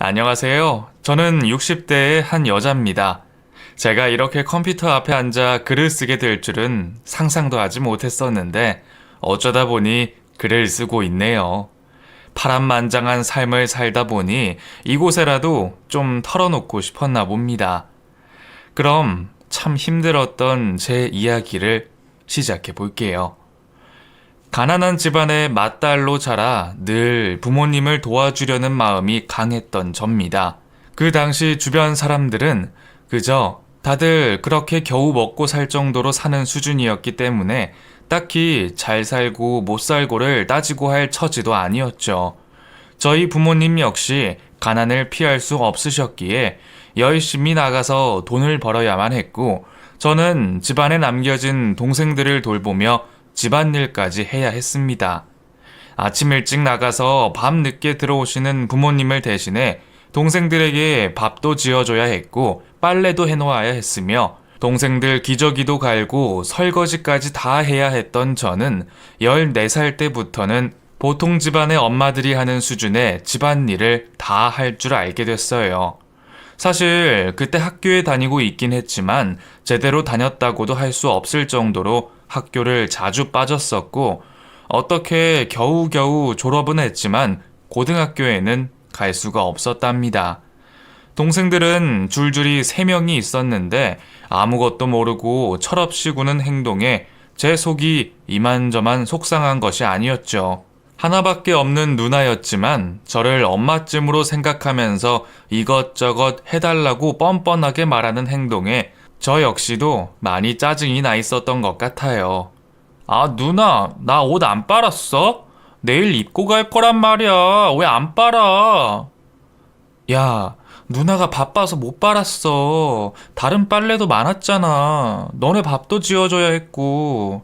안녕하세요. 저는 60대의 한 여자입니다. 제가 이렇게 컴퓨터 앞에 앉아 글을 쓰게 될 줄은 상상도 하지 못했었는데 어쩌다 보니 글을 쓰고 있네요. 파란만장한 삶을 살다 보니 이곳에라도 좀 털어놓고 싶었나 봅니다. 그럼 참 힘들었던 제 이야기를 시작해 볼게요. 가난한 집안의 맏딸로 자라 늘 부모님을 도와주려는 마음이 강했던 접니다. 그 당시 주변 사람들은 그저 다들 그렇게 겨우 먹고 살 정도로 사는 수준이었기 때문에 딱히 잘 살고 못 살고를 따지고 할 처지도 아니었죠. 저희 부모님 역시 가난을 피할 수 없으셨기에 열심히 나가서 돈을 벌어야만 했고, 저는 집안에 남겨진 동생들을 돌보며 집안일까지 해야 했습니다. 아침 일찍 나가서 밤 늦게 들어오시는 부모님을 대신해 동생들에게 밥도 지어줘야 했고 빨래도 해놓아야 했으며 동생들 기저귀도 갈고 설거지까지 다 해야 했던 저는 14살 때부터는 보통 집안의 엄마들이 하는 수준의 집안일을 다 할 줄 알게 됐어요. 사실 그때 학교에 다니고 있긴 했지만 제대로 다녔다고도 할 수 없을 정도로 학교를 자주 빠졌었고, 어떻게 겨우겨우 졸업은 했지만 고등학교에는 갈 수가 없었답니다. 동생들은 줄줄이 3명이 있었는데 아무것도 모르고 철없이 구는 행동에 제 속이 이만저만 속상한 것이 아니었죠. 하나밖에 없는 누나였지만 저를 엄마쯤으로 생각하면서 이것저것 해달라고 뻔뻔하게 말하는 행동에 저 역시도 많이 짜증이 나 있었던 것 같아요. 아, 누나, 나 옷 안 빨았어? 내일 입고 갈 거란 말이야. 왜 안 빨아? 야, 누나가 바빠서 못 빨았어. 다른 빨래도 많았잖아. 너네 밥도 지어줘야 했고.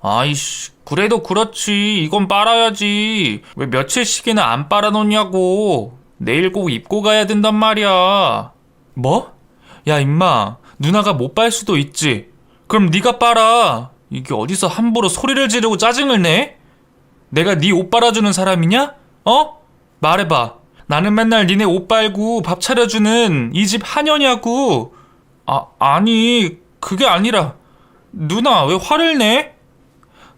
아이씨, 그래도 그렇지. 이건 빨아야지. 왜 며칠씩이나 안 빨아놓냐고. 내일 꼭 입고 가야 된단 말이야. 뭐? 야, 임마. 누나가 못 빨 수도 있지. 그럼 네가 빨아. 이게 어디서 함부로 소리를 지르고 짜증을 내? 내가 네 옷 빨아주는 사람이냐? 어? 말해봐. 나는 맨날 니네 옷 빨고 밥 차려주는 이 집 하녀냐고. 아니 그게 아니라. 누나 왜 화를 내?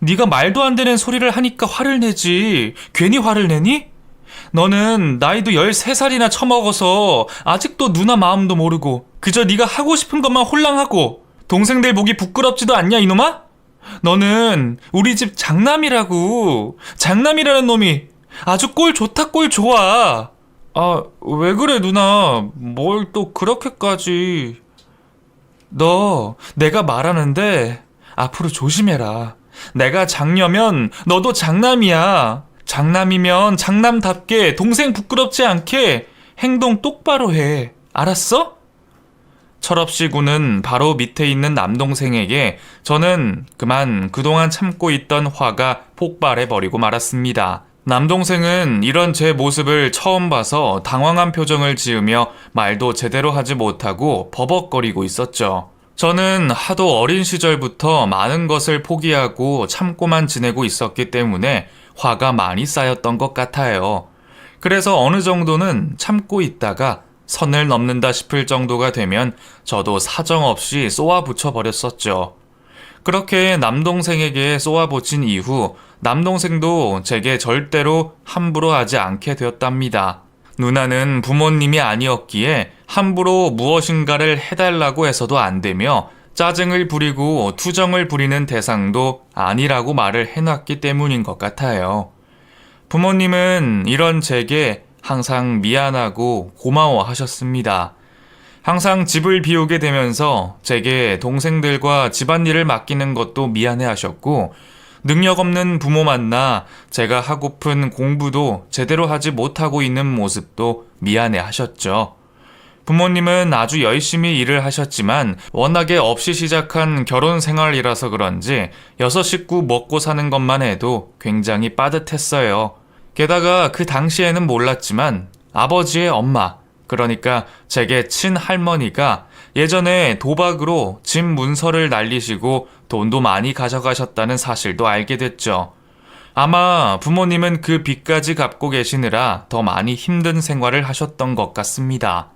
네가 말도 안 되는 소리를 하니까 화를 내지. 괜히 화를 내니? 너는 나이도 13살이나 처먹어서 아직도 누나 마음도 모르고 그저 네가 하고 싶은 것만 홀랑하고 동생들 보기 부끄럽지도 않냐 이놈아? 너는 우리 집 장남이라고. 장남이라는 놈이 아주 꼴 좋다 꼴 좋아. 아, 왜 그래 누나. 뭘 또 그렇게까지. 너 내가 말하는데 앞으로 조심해라. 내가 장녀면 너도 장남이야. 장남이면 장남답게 동생 부끄럽지 않게 행동 똑바로 해. 알았어? 철없이 구는 바로 밑에 있는 남동생에게 저는 그만 그동안 참고 있던 화가 폭발해버리고 말았습니다. 남동생은 이런 제 모습을 처음 봐서 당황한 표정을 지으며 말도 제대로 하지 못하고 버벅거리고 있었죠. 저는 하도 어린 시절부터 많은 것을 포기하고 참고만 지내고 있었기 때문에 화가 많이 쌓였던 것 같아요. 그래서 어느 정도는 참고 있다가 선을 넘는다 싶을 정도가 되면 저도 사정없이 쏘아붙여 버렸었죠. 그렇게 남동생에게 쏘아붙인 이후 남동생도 제게 절대로 함부로 하지 않게 되었답니다. 누나는 부모님이 아니었기에 함부로 무엇인가를 해달라고 해서도 안 되며 짜증을 부리고 투정을 부리는 대상도 아니라고 말을 해놨기 때문인 것 같아요. 부모님은 이런 제게 항상 미안하고 고마워하셨습니다. 항상 집을 비우게 되면서 제게 동생들과 집안일을 맡기는 것도 미안해하셨고, 능력 없는 부모 만나 제가 하고픈 공부도 제대로 하지 못하고 있는 모습도 미안해하셨죠. 부모님은 아주 열심히 일을 하셨지만 워낙에 없이 시작한 결혼 생활이라서 그런지 6식구 먹고 사는 것만 해도 굉장히 빠듯했어요. 게다가 그 당시에는 몰랐지만 아버지의 엄마, 그러니까 제게 친할머니가 예전에 도박으로 집 문서를 날리시고 돈도 많이 가져가셨다는 사실도 알게 됐죠. 아마 부모님은 그 빚까지 갚고 계시느라 더 많이 힘든 생활을 하셨던 것 같습니다.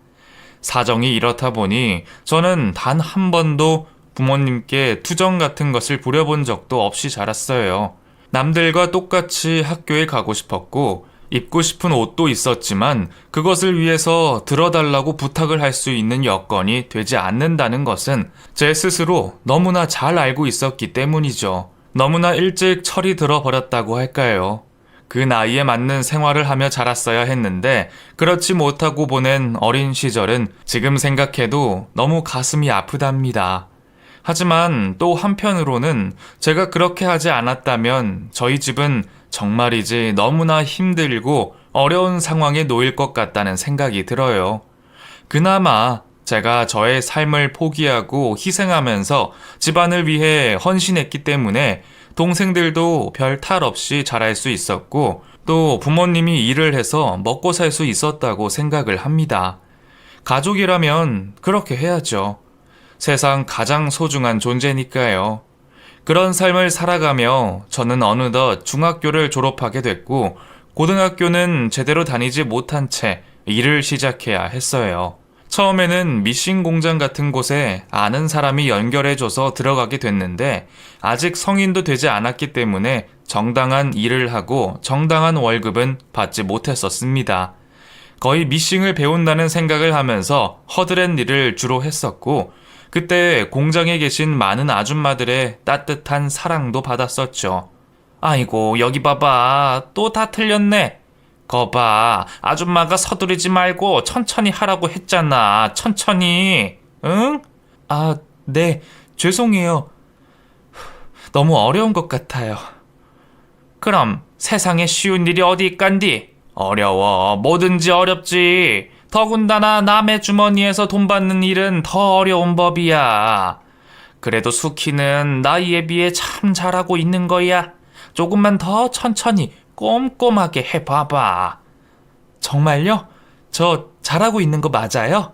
사정이 이렇다 보니 저는 단 한 번도 부모님께 투정 같은 것을 부려본 적도 없이 자랐어요. 남들과 똑같이 학교에 가고 싶었고 입고 싶은 옷도 있었지만 그것을 위해서 들어달라고 부탁을 할 수 있는 여건이 되지 않는다는 것은 제 스스로 너무나 잘 알고 있었기 때문이죠. 너무나 일찍 철이 들어버렸다고 할까요? 그 나이에 맞는 생활을 하며 자랐어야 했는데 그렇지 못하고 보낸 어린 시절은 지금 생각해도 너무 가슴이 아프답니다. 하지만 또 한편으로는 제가 그렇게 하지 않았다면 저희 집은 정말이지 너무나 힘들고 어려운 상황에 놓일 것 같다는 생각이 들어요. 그나마 제가 저의 삶을 포기하고 희생하면서 집안을 위해 헌신했기 때문에 동생들도 별 탈 없이 자랄 수 있었고 또 부모님이 일을 해서 먹고 살 수 있었다고 생각을 합니다. 가족이라면 그렇게 해야죠. 세상 가장 소중한 존재니까요. 그런 삶을 살아가며 저는 어느덧 중학교를 졸업하게 됐고 고등학교는 제대로 다니지 못한 채 일을 시작해야 했어요. 처음에는 미싱 공장 같은 곳에 아는 사람이 연결해줘서 들어가게 됐는데 아직 성인도 되지 않았기 때문에 정당한 일을 하고 정당한 월급은 받지 못했었습니다. 거의 미싱을 배운다는 생각을 하면서 허드렛 일을 주로 했었고 그때 공장에 계신 많은 아줌마들의 따뜻한 사랑도 받았었죠. 아이고 여기 봐봐 또 다 틀렸네. 거봐 아줌마가 서두르지 말고 천천히 하라고 했잖아. 천천히. 응? 아, 네. 죄송해요. 너무 어려운 것 같아요. 그럼 세상에 쉬운 일이 어디 있간디? 어려워. 뭐든지 어렵지. 더군다나 남의 주머니에서 돈 받는 일은 더 어려운 법이야. 그래도 수키는 나이에 비해 참 잘하고 있는 거야. 조금만 더 천천히 꼼꼼하게 해봐봐. 정말요? 저 잘하고 있는 거 맞아요?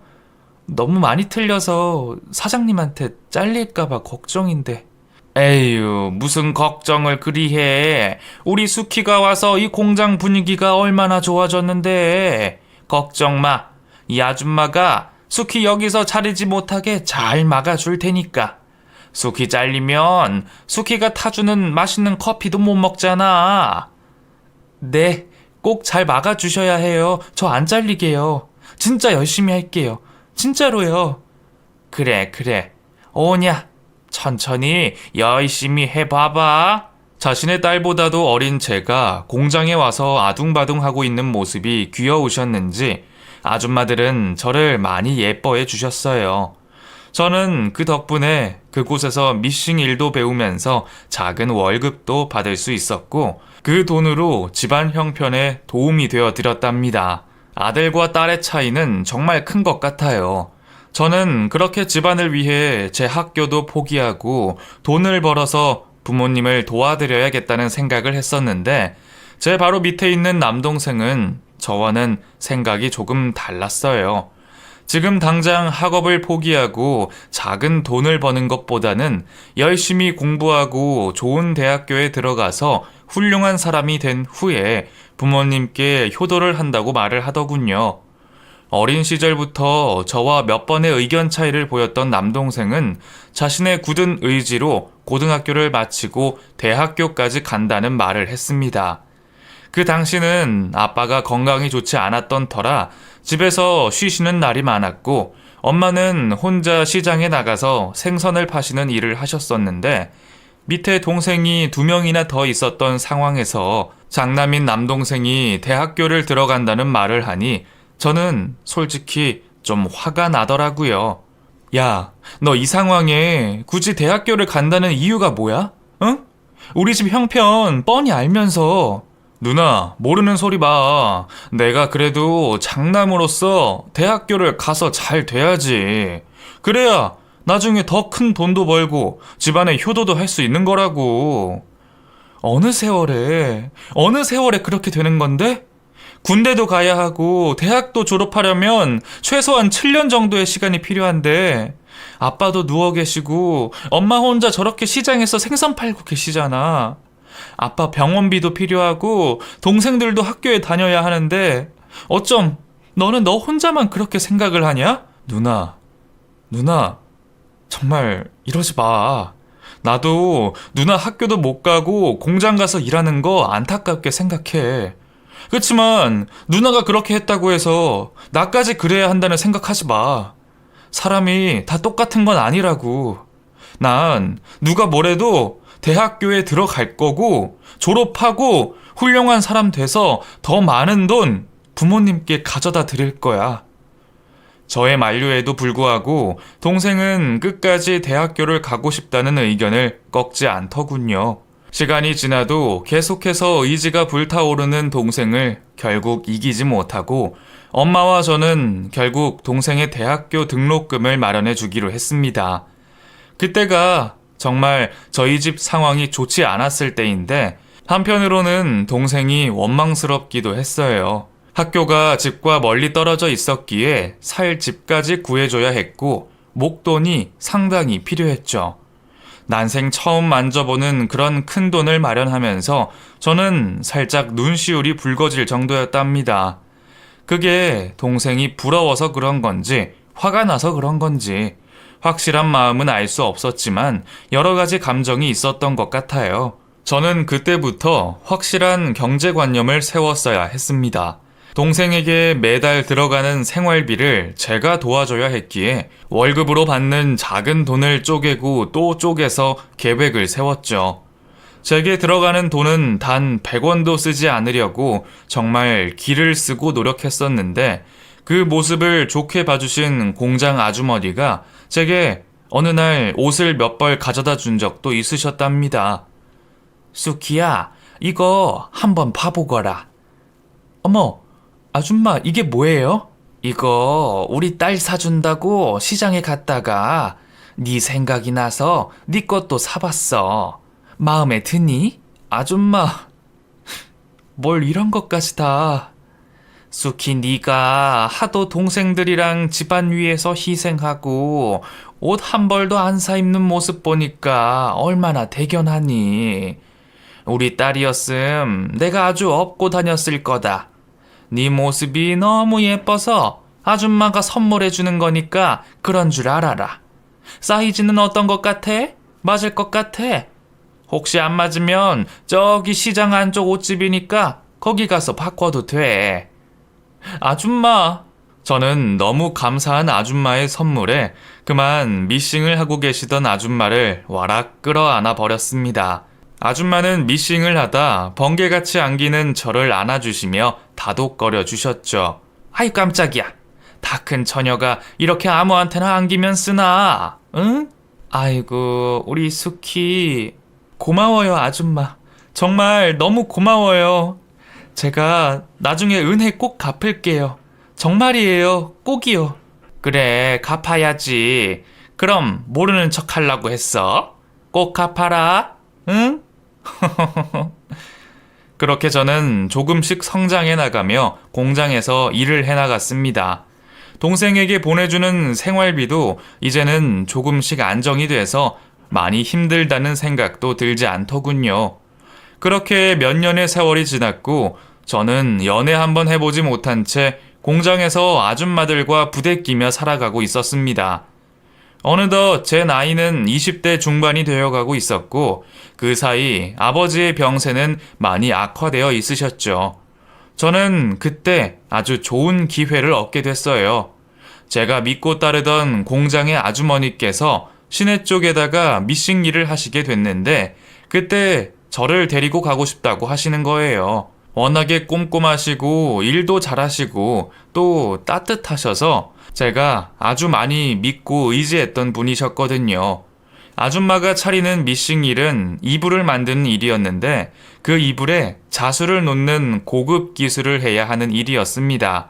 너무 많이 틀려서 사장님한테 잘릴까봐 걱정인데. 에휴, 무슨 걱정을 그리 해. 우리 수키가 와서 이 공장 분위기가 얼마나 좋아졌는데. 걱정 마. 이 아줌마가 수키 여기서 자르지 못하게 잘 막아줄 테니까. 수키 잘리면 수키가 타주는 맛있는 커피도 못 먹잖아. 네, 꼭 잘 막아주셔야 해요. 저 안 잘리게요. 진짜 열심히 할게요. 진짜로요. 그래. 오냐, 천천히 열심히 해봐봐. 자신의 딸보다도 어린 제가 공장에 와서 아둥바둥하고 있는 모습이 귀여우셨는지 아줌마들은 저를 많이 예뻐해 주셨어요. 저는 그 덕분에 그곳에서 미싱 일도 배우면서 작은 월급도 받을 수 있었고 그 돈으로 집안 형편에 도움이 되어 드렸답니다. 아들과 딸의 차이는 정말 큰 것 같아요. 저는 그렇게 집안을 위해 제 학교도 포기하고 돈을 벌어서 부모님을 도와드려야겠다는 생각을 했었는데 제 바로 밑에 있는 남동생은 저와는 생각이 조금 달랐어요. 지금 당장 학업을 포기하고 작은 돈을 버는 것보다는 열심히 공부하고 좋은 대학교에 들어가서 훌륭한 사람이 된 후에 부모님께 효도를 한다고 말을 하더군요. 어린 시절부터 저와 몇 번의 의견 차이를 보였던 남동생은 자신의 굳은 의지로 고등학교를 마치고 대학교까지 간다는 말을 했습니다. 그 당시는 아빠가 건강이 좋지 않았던 터라 집에서 쉬시는 날이 많았고 엄마는 혼자 시장에 나가서 생선을 파시는 일을 하셨었는데 밑에 동생이 2명이나 더 있었던 상황에서 장남인 남동생이 대학교를 들어간다는 말을 하니 저는 솔직히 좀 화가 나더라고요. 야, 너 이 상황에 굳이 대학교를 간다는 이유가 뭐야? 응? 우리 집 형편 뻔히 알면서. 누나, 모르는 소리 마. 내가 그래도 장남으로서 대학교를 가서 잘 돼야지. 그래야 나중에 더 큰 돈도 벌고 집안에 효도도 할 수 있는 거라고. 어느 세월에 그렇게 되는 건데? 군대도 가야 하고 대학도 졸업하려면 최소한 7년 정도의 시간이 필요한데 아빠도 누워 계시고 엄마 혼자 저렇게 시장에서 생선 팔고 계시잖아. 아빠 병원비도 필요하고 동생들도 학교에 다녀야 하는데 어쩜 너는 너 혼자만 그렇게 생각을 하냐? 누나, 정말 이러지 마. 나도 누나 학교도 못 가고 공장 가서 일하는 거 안타깝게 생각해. 그렇지만 누나가 그렇게 했다고 해서 나까지 그래야 한다는 생각하지 마. 사람이 다 똑같은 건 아니라고. 난 누가 뭐래도 대학교에 들어갈 거고 졸업하고 훌륭한 사람 돼서 더 많은 돈 부모님께 가져다 드릴 거야. 저의 만류에도 불구하고 동생은 끝까지 대학교를 가고 싶다는 의견을 꺾지 않더군요. 시간이 지나도 계속해서 의지가 불타오르는 동생을 결국 이기지 못하고 엄마와 저는 결국 동생의 대학교 등록금을 마련해 주기로 했습니다. 그때가 정말 저희 집 상황이 좋지 않았을 때인데 한편으로는 동생이 원망스럽기도 했어요. 학교가 집과 멀리 떨어져 있었기에 살 집까지 구해줘야 했고 목돈이 상당히 필요했죠. 난생 처음 만져보는 그런 큰 돈을 마련하면서 저는 살짝 눈시울이 붉어질 정도였답니다. 그게 동생이 부러워서 그런 건지 화가 나서 그런 건지 확실한 마음은 알 수 없었지만 여러 가지 감정이 있었던 것 같아요. 저는 그때부터 확실한 경제관념을 세웠어야 했습니다. 동생에게 매달 들어가는 생활비를 제가 도와줘야 했기에 월급으로 받는 작은 돈을 쪼개고 또 쪼개서 계획을 세웠죠. 제게 들어가는 돈은 단 100원도 쓰지 않으려고 정말 기를 쓰고 노력했었는데 그 모습을 좋게 봐주신 공장 아주머니가 제게 어느 날 옷을 몇 벌 가져다 준 적도 있으셨답니다. 수키야, 이거 한번 봐보거라. 어머, 아줌마, 이게 뭐예요? 이거 우리 딸 사준다고 시장에 갔다가 네 생각이 나서 네 것도 사봤어. 마음에 드니? 아줌마, 뭘 이런 것까지 다. 수키, 네가 하도 동생들이랑 집안 위해서 희생하고 옷 한 벌도 안 사 입는 모습 보니까 얼마나 대견하니. 우리 딸이었음 내가 아주 업고 다녔을 거다. 네 모습이 너무 예뻐서 아줌마가 선물해 주는 거니까 그런 줄 알아라. 사이즈는 어떤 것 같아? 맞을 것 같아? 혹시 안 맞으면 저기 시장 안쪽 옷집이니까 거기 가서 바꿔도 돼. 아줌마, 저는 너무 감사한 아줌마의 선물에 그만 미싱을 하고 계시던 아줌마를 와락 끌어안아 버렸습니다. 아줌마는 미싱을 하다 번개같이 안기는 저를 안아주시며 다독거려 주셨죠. 아이 깜짝이야. 다 큰 처녀가 이렇게 아무한테나 안기면 쓰나? 응? 아이고 우리 수키. 고마워요 아줌마. 정말 너무 고마워요. 제가 나중에 은혜 꼭 갚을게요. 정말이에요. 꼭이요. 그래 갚아야지. 그럼 모르는 척 하려고 했어? 꼭 갚아라. 응? 그렇게 저는 조금씩 성장해 나가며 공장에서 일을 해 나갔습니다. 동생에게 보내주는 생활비도 이제는 조금씩 안정이 돼서 많이 힘들다는 생각도 들지 않더군요. 그렇게 몇 년의 세월이 지났고 저는 연애 한번 해보지 못한 채 공장에서 아줌마들과 부대끼며 살아가고 있었습니다. 어느덧 제 나이는 20대 중반이 되어가고 있었고 그 사이 아버지의 병세는 많이 악화되어 있으셨죠. 저는 그때 아주 좋은 기회를 얻게 됐어요. 제가 믿고 따르던 공장의 아주머니께서 시내 쪽에다가 미싱 일을 하시게 됐는데 그때 저를 데리고 가고 싶다고 하시는 거예요. 워낙에 꼼꼼하시고 일도 잘하시고 또 따뜻하셔서 제가 아주 많이 믿고 의지했던 분이셨거든요. 아줌마가 차리는 미싱 일은 이불을 만드는 일이었는데 그 이불에 자수를 놓는 고급 기술을 해야 하는 일이었습니다.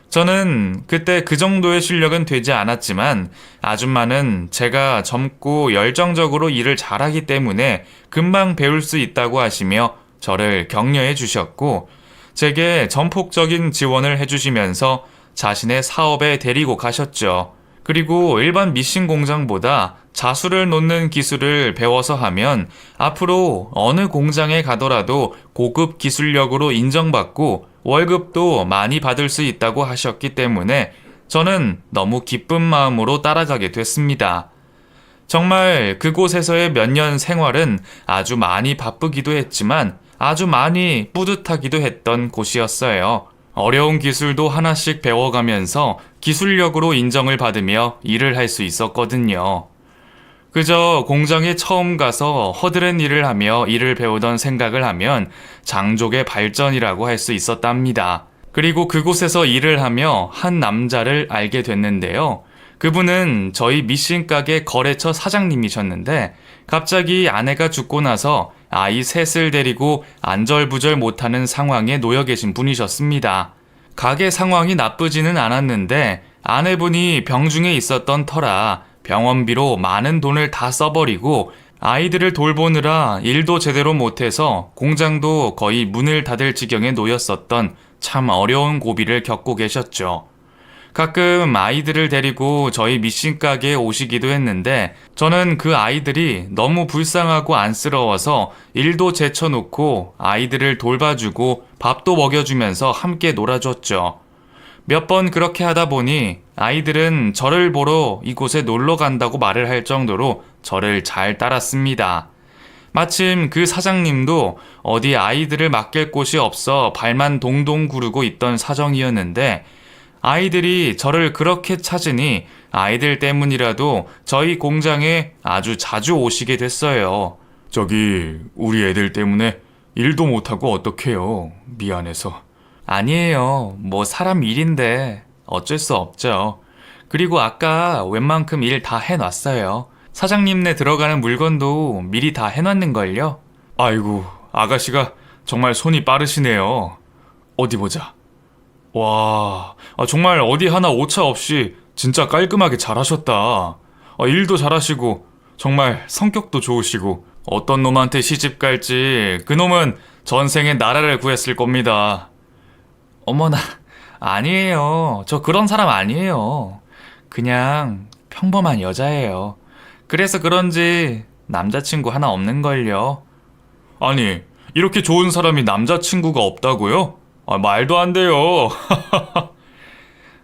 저는 그때 그 정도의 실력은 되지 않았지만 아줌마는 제가 젊고 열정적으로 일을 잘하기 때문에 금방 배울 수 있다고 하시며 저를 격려해 주셨고 제게 전폭적인 지원을 해주시면서 자신의 사업에 데리고 가셨죠. 그리고 일반 미싱 공장보다 자수를 놓는 기술을 배워서 하면 앞으로 어느 공장에 가더라도 고급 기술력으로 인정받고 월급도 많이 받을 수 있다고 하셨기 때문에 저는 너무 기쁜 마음으로 따라가게 됐습니다. 정말 그곳에서의 몇 년 생활은 아주 많이 바쁘기도 했지만 아주 많이 뿌듯하기도 했던 곳이었어요. 어려운 기술도 하나씩 배워가면서 기술력으로 인정을 받으며 일을 할 수 있었거든요. 그저 공장에 처음 가서 허드렛 일을 하며 일을 배우던 생각을 하면 장족의 발전이라고 할 수 있었답니다. 그리고 그곳에서 일을 하며 한 남자를 알게 됐는데요. 그분은 저희 미싱 가게 거래처 사장님이셨는데 갑자기 아내가 죽고 나서 아이 셋을 데리고 안절부절 못하는 상황에 놓여 계신 분이셨습니다. 가게 상황이 나쁘지는 않았는데 아내분이 병중에 있었던 터라 병원비로 많은 돈을 다 써버리고 아이들을 돌보느라 일도 제대로 못해서 공장도 거의 문을 닫을 지경에 놓였었던 참 어려운 고비를 겪고 계셨죠. 가끔 아이들을 데리고 저희 미싱 가게에 오시기도 했는데 저는 그 아이들이 너무 불쌍하고 안쓰러워서 일도 제쳐놓고 아이들을 돌봐주고 밥도 먹여주면서 함께 놀아줬죠. 몇 번 그렇게 하다 보니 아이들은 저를 보러 이곳에 놀러 간다고 말을 할 정도로 저를 잘 따랐습니다. 마침 그 사장님도 어디 아이들을 맡길 곳이 없어 발만 동동 구르고 있던 사정이었는데 아이들이 저를 그렇게 찾으니 아이들 때문이라도 저희 공장에 아주 자주 오시게 됐어요. 저기 우리 애들 때문에 일도 못하고 어떡해요. 미안해서. 아니에요. 뭐 사람 일인데 어쩔 수 없죠. 그리고 아까 웬만큼 일 다 해놨어요. 사장님네 들어가는 물건도 미리 다 해놨는걸요. 아이고, 아가씨가 정말 손이 빠르시네요. 어디 보자. 와, 정말 어디 하나 오차 없이 진짜 깔끔하게 잘하셨다. 일도 잘하시고 정말 성격도 좋으시고 어떤 놈한테 시집 갈지 그 놈은 전생에 나라를 구했을 겁니다. 어머나, 아니에요. 저 그런 사람 아니에요. 그냥 평범한 여자예요. 그래서 그런지 남자친구 하나 없는걸요. 아니, 이렇게 좋은 사람이 남자친구가 없다고요? 말도 안 돼요.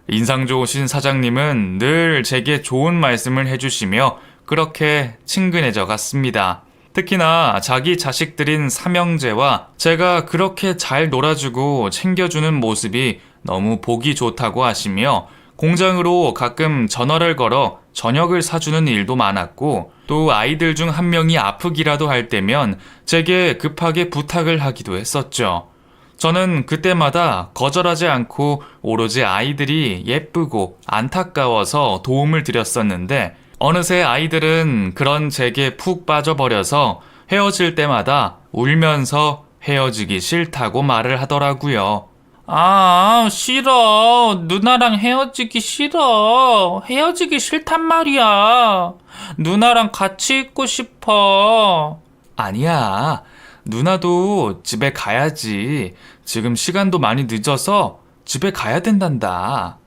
인상 좋으신 사장님은 늘 제게 좋은 말씀을 해주시며 그렇게 친근해져 갔습니다. 특히나 자기 자식들인 삼형제와 제가 그렇게 잘 놀아주고 챙겨주는 모습이 너무 보기 좋다고 하시며 공장으로 가끔 전화를 걸어 저녁을 사주는 일도 많았고 또 아이들 중 한 명이 아프기라도 할 때면 제게 급하게 부탁을 하기도 했었죠. 저는 그때마다 거절하지 않고 오로지 아이들이 예쁘고 안타까워서 도움을 드렸었는데 어느새 아이들은 그런 제게 푹 빠져버려서 헤어질 때마다 울면서 헤어지기 싫다고 말을 하더라고요. 아, 싫어. 누나랑 헤어지기 싫어. 헤어지기 싫단 말이야. 누나랑 같이 있고 싶어. 아니야. 누나도 집에 가야지. 지금 시간도 많이 늦어서 집에 가야 된단다.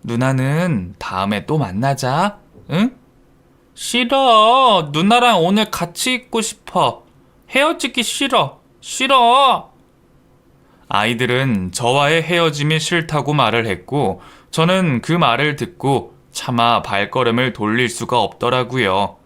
누나는 다음에 또 만나자. 응? 싫어. 누나랑 오늘 같이 있고 싶어. 헤어지기 싫어. 싫어. 아이들은 저와의 헤어짐이 싫다고 말을 했고 저는 그 말을 듣고 차마 발걸음을 돌릴 수가 없더라고요.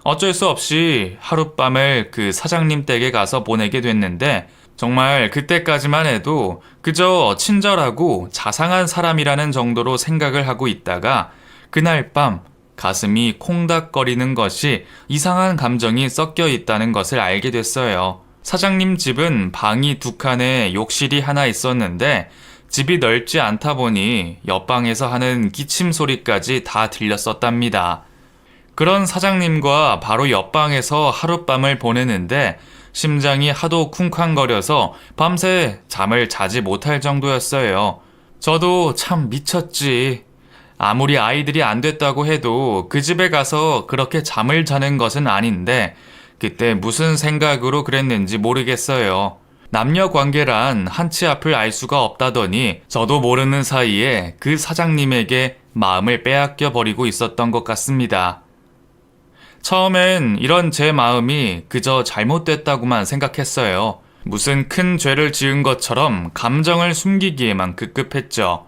어쩔 수 없이 하룻밤을 그 사장님 댁에 가서 보내게 됐는데 정말 그때까지만 해도 그저 친절하고 자상한 사람이라는 정도로 생각을 하고 있다가 그날 밤 가슴이 콩닥거리는 것이 이상한 감정이 섞여 있다는 것을 알게 됐어요. 사장님 집은 방이 2칸에 욕실이 하나 있었는데 집이 넓지 않다 보니 옆방에서 하는 기침 소리까지 다 들렸었답니다. 그런 사장님과 바로 옆방에서 하룻밤을 보내는데 심장이 하도 쿵쾅거려서 밤새 잠을 자지 못할 정도였어요. 저도 참 미쳤지. 아무리 아이들이 안 됐다고 해도 그 집에 가서 그렇게 잠을 자는 것은 아닌데 그때 무슨 생각으로 그랬는지 모르겠어요. 남녀 관계란 한치 앞을 알 수가 없다더니 저도 모르는 사이에 그 사장님에게 마음을 빼앗겨 버리고 있었던 것 같습니다. 처음엔 이런 제 마음이 그저 잘못됐다고만 생각했어요. 무슨 큰 죄를 지은 것처럼 감정을 숨기기에만 급급했죠.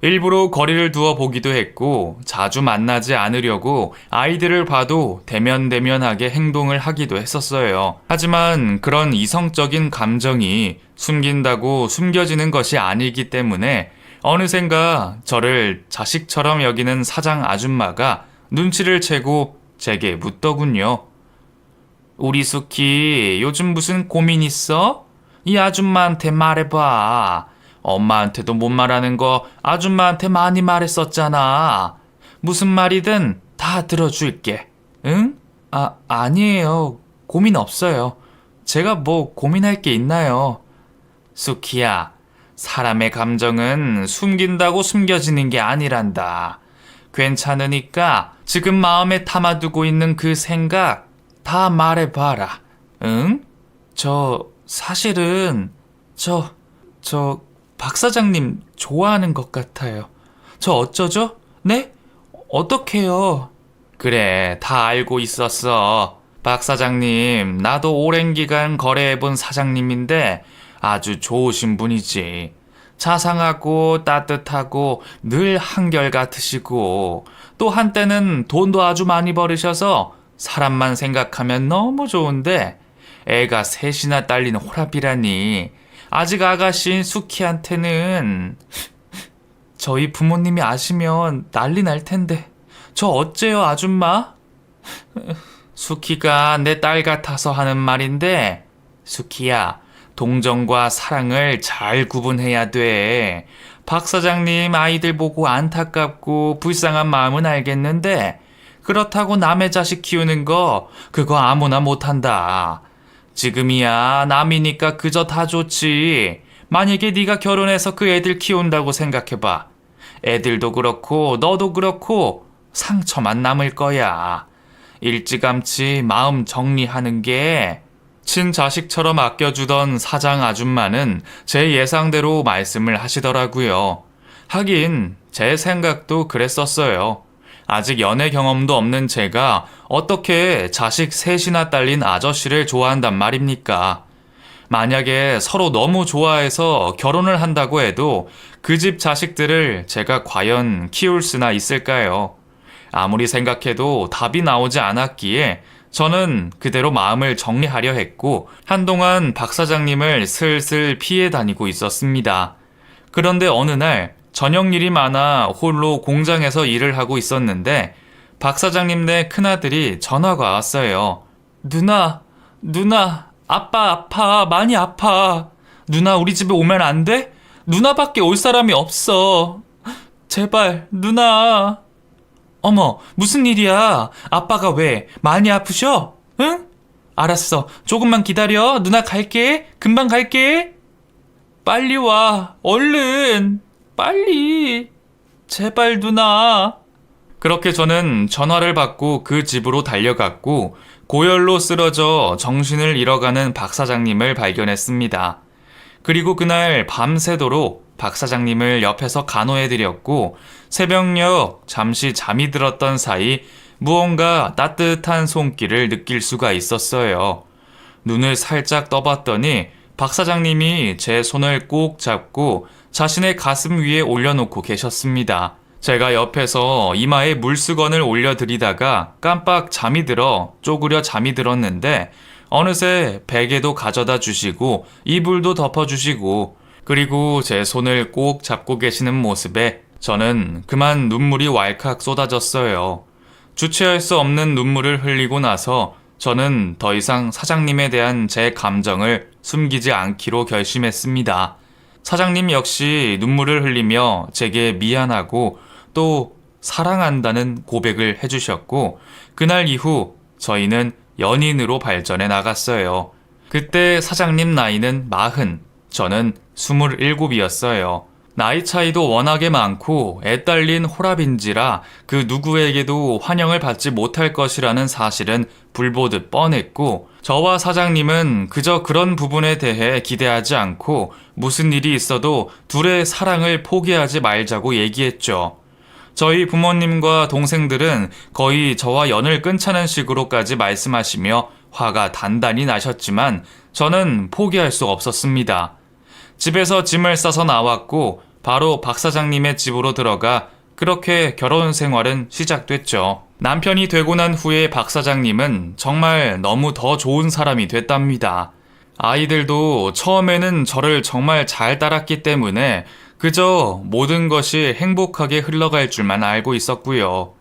일부러 거리를 두어 보기도 했고 자주 만나지 않으려고 아이들을 봐도 대면대면하게 행동을 하기도 했었어요. 하지만 그런 이성적인 감정이 숨긴다고 숨겨지는 것이 아니기 때문에 어느샌가 저를 자식처럼 여기는 사장 아줌마가 눈치를 채고 제게 묻더군요. 우리 수키 요즘 무슨 고민 있어? 이 아줌마한테 말해봐. 엄마한테도 못 말하는 거 아줌마한테 많이 말했었잖아. 무슨 말이든 다 들어줄게. 응? 아니에요. 고민 없어요. 제가 뭐 고민할 게 있나요? 수키야, 사람의 감정은 숨긴다고 숨겨지는 게 아니란다. 괜찮으니까 지금 마음에 담아두고 있는 그 생각 다 말해봐라. 응? 사실은 박 사장님 좋아하는 것 같아요. 저 어쩌죠? 네? 어떡해요? 그래, 다 알고 있었어. 박 사장님, 나도 오랜 기간 거래해본 사장님인데 아주 좋으신 분이지. 자상하고 따뜻하고 늘 한결같으시고 또 한때는 돈도 아주 많이 벌으셔서 사람만 생각하면 너무 좋은데 애가 셋이나 딸린 호랍이라니. 아직 아가씨인 수키한테는 저희 부모님이 아시면 난리 날 텐데 저 어째요 아줌마? 수키가 내 딸 같아서 하는 말인데 수키야, 동정과 사랑을 잘 구분해야 돼. 박 사장님 아이들 보고 안타깝고 불쌍한 마음은 알겠는데 그렇다고 남의 자식 키우는 거 그거 아무나 못한다. 지금이야 남이니까 그저 다 좋지. 만약에 네가 결혼해서 그 애들 키운다고 생각해봐. 애들도 그렇고 너도 그렇고 상처만 남을 거야. 일찌감치 마음 정리하는 게. 친자식처럼 아껴주던 사장 아줌마는 제 예상대로 말씀을 하시더라고요. 하긴 제 생각도 그랬었어요. 아직 연애 경험도 없는 제가 어떻게 자식 셋이나 딸린 아저씨를 좋아한단 말입니까? 만약에 서로 너무 좋아해서 결혼을 한다고 해도 그 집 자식들을 제가 과연 키울 수나 있을까요? 아무리 생각해도 답이 나오지 않았기에 저는 그대로 마음을 정리하려 했고 한동안 박 사장님을 슬슬 피해 다니고 있었습니다. 그런데 어느 날 저녁 일이 많아 홀로 공장에서 일을 하고 있었는데 박 사장님네 큰아들이 전화가 왔어요. 누나, 아빠 아파, 많이 아파. 누나 우리 집에 오면 안 돼? 누나밖에 올 사람이 없어. 제발, 누나. 어머, 무슨 일이야? 아빠가 왜? 많이 아프셔? 응? 알았어. 조금만 기다려. 누나 갈게. 금방 갈게. 빨리 와. 얼른. 빨리. 제발 누나. 그렇게 저는 전화를 받고 그 집으로 달려갔고 고열로 쓰러져 정신을 잃어가는 박 사장님을 발견했습니다. 그리고 그날 밤새도록 박 사장님을 옆에서 간호해드렸고 새벽녘 잠시 잠이 들었던 사이 무언가 따뜻한 손길을 느낄 수가 있었어요. 눈을 살짝 떠봤더니 박 사장님이 제 손을 꼭 잡고 자신의 가슴 위에 올려놓고 계셨습니다. 제가 옆에서 이마에 물수건을 올려드리다가 깜빡 잠이 들어 쪼그려 잠이 들었는데 어느새 베개도 가져다 주시고 이불도 덮어주시고 그리고 제 손을 꼭 잡고 계시는 모습에 저는 그만 눈물이 왈칵 쏟아졌어요. 주체할 수 없는 눈물을 흘리고 나서 저는 더 이상 사장님에 대한 제 감정을 숨기지 않기로 결심했습니다. 사장님 역시 눈물을 흘리며 제게 미안하고 또 사랑한다는 고백을 해주셨고 그날 이후 저희는 연인으로 발전해 나갔어요. 그때 사장님 나이는 40, 저는 27이었어요. 나이 차이도 워낙에 많고 애딸린 호랍인지라 그 누구에게도 환영을 받지 못할 것이라는 사실은 불보듯 뻔했고 저와 사장님은 그저 그런 부분에 대해 기대하지 않고 무슨 일이 있어도 둘의 사랑을 포기하지 말자고 얘기했죠. 저희 부모님과 동생들은 거의 저와 연을 끊자는 식으로까지 말씀하시며 화가 단단히 나셨지만 저는 포기할 수 없었습니다. 집에서 짐을 싸서 나왔고 바로 박 사장님의 집으로 들어가 그렇게 결혼 생활은 시작됐죠. 남편이 되고 난 후에 박 사장님은 정말 너무 더 좋은 사람이 됐답니다. 아이들도 처음에는 저를 정말 잘 따랐기 때문에 그저 모든 것이 행복하게 흘러갈 줄만 알고 있었고요.